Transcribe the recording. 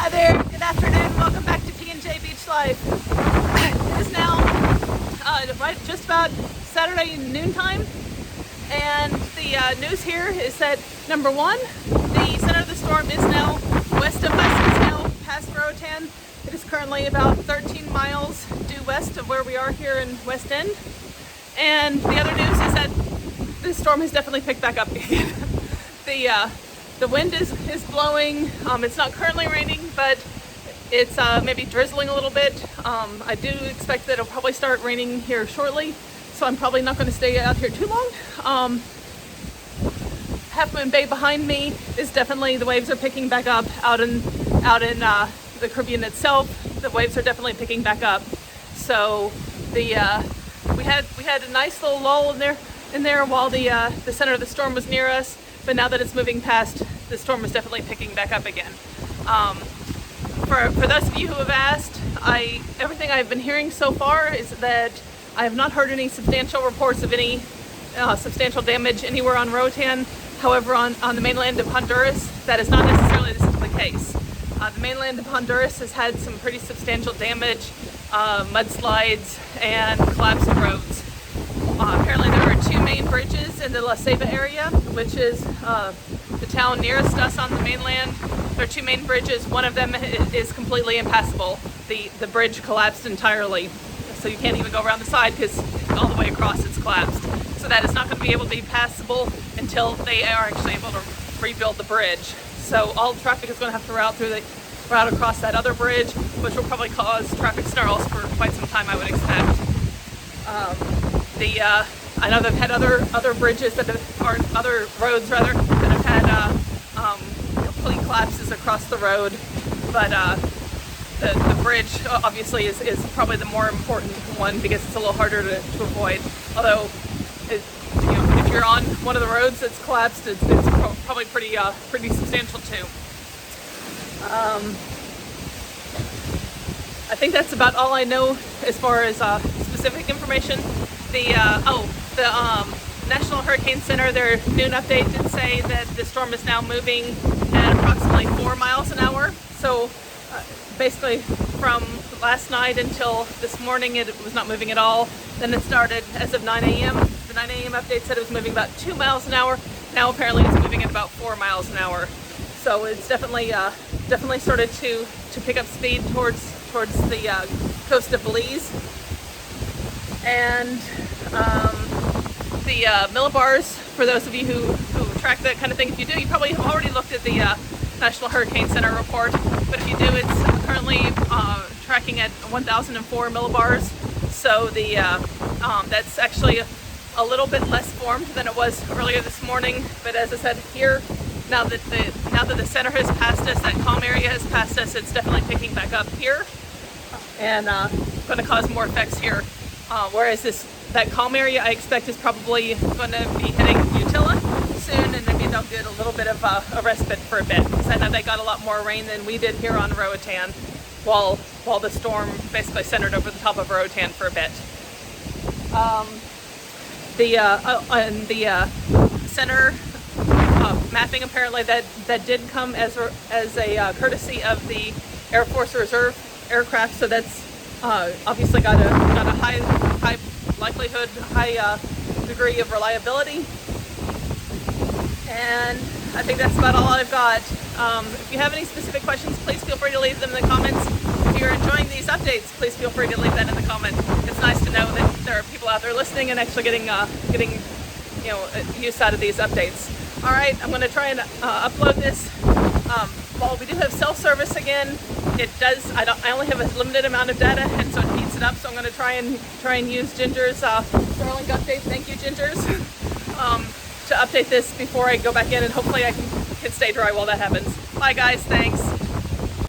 Hi there, good afternoon, welcome back to P&J Beach Life. It is now just about Saturday noontime, and the news here is that number one, the center of the storm is now west of us, it's now past Roatan. It is currently about 13 miles due west of where we are here in West End. And the other news is that the storm has definitely picked back up again. The wind is blowing. It's not currently raining, but it's maybe drizzling a little bit. I do expect that it'll probably start raining here shortly, so I'm probably not going to stay out here too long. Half Moon Bay behind me is definitely, the waves are picking back up out in the Caribbean itself. The waves are definitely picking back up. So we had a nice little lull in there while the center of the storm was near us. But now that it's moving past, the storm is definitely picking back up again. For those of you who have asked, everything I've been hearing so far is that I have not heard any substantial reports of any substantial damage anywhere on Roatan. However, on the mainland of Honduras, that is not necessarily the case. The mainland of Honduras has had some pretty substantial damage, mudslides and collapse of roads. Apparently there are two main bridges in the La Ceiba area, which is the town nearest us on the mainland. There are two main bridges. One of them is completely impassable. The bridge collapsed entirely, so you can't even go around the side because all the way across it's collapsed. So that is not going to be able to be passable until they are actually able to rebuild the bridge. So all traffic is going to have to route across that other bridge, which will probably cause traffic snarls for quite some time, I would expect. I know they've had other bridges other roads rather, that have had complete collapses across the road, but the bridge obviously is probably the more important one because it's a little harder to avoid. Although, if you're on one of the roads that's collapsed, it's probably pretty substantial too. I think that's about all I know as far as specific information. The National Hurricane Center, their noon update did say that the storm is now moving at approximately 4 miles an hour. So basically from last night until this morning it was not moving at all. Then it started as of 9 a.m. The 9 a.m. update said it was moving about 2 miles an hour. Now apparently it's moving at about 4 miles an hour. So it's definitely started to pick up speed towards the coast of Belize. And the millibars, for those of you who track that kind of thing, if you do, you probably have already looked at the National Hurricane Center report, but if you do, it's currently tracking at 1,004 millibars. So that's actually a little bit less formed than it was earlier this morning. But as I said, here, now that the center has passed us, that calm area has passed us, it's definitely picking back up here and going to cause more effects here. Whereas that calm area I expect is probably going to be hitting Utila soon, and maybe they'll get a little bit of a respite for a bit, because I know they got a lot more rain than we did here on Roatan, while the storm basically centered over the top of Roatan for a bit. The center mapping, apparently that did come as a courtesy of the Air Force Reserve aircraft, so that's obviously got a high likelihood, high degree of reliability. And I think that's about all I've got. If you have any specific questions, please feel free to leave them in the comments. If you're enjoying these updates, please feel free to leave that in the comment. It's nice to know that there are people out there listening and actually getting use out of these updates. All right, I'm going to try and upload this. While we do have self-service again, I only have a limited amount of data, and so it heats it up. So I'm going to try and use Ginger's Starlink update. Thank you, Ginger's, to update this before I go back in, and hopefully I can stay dry while that happens. Bye, guys. Thanks.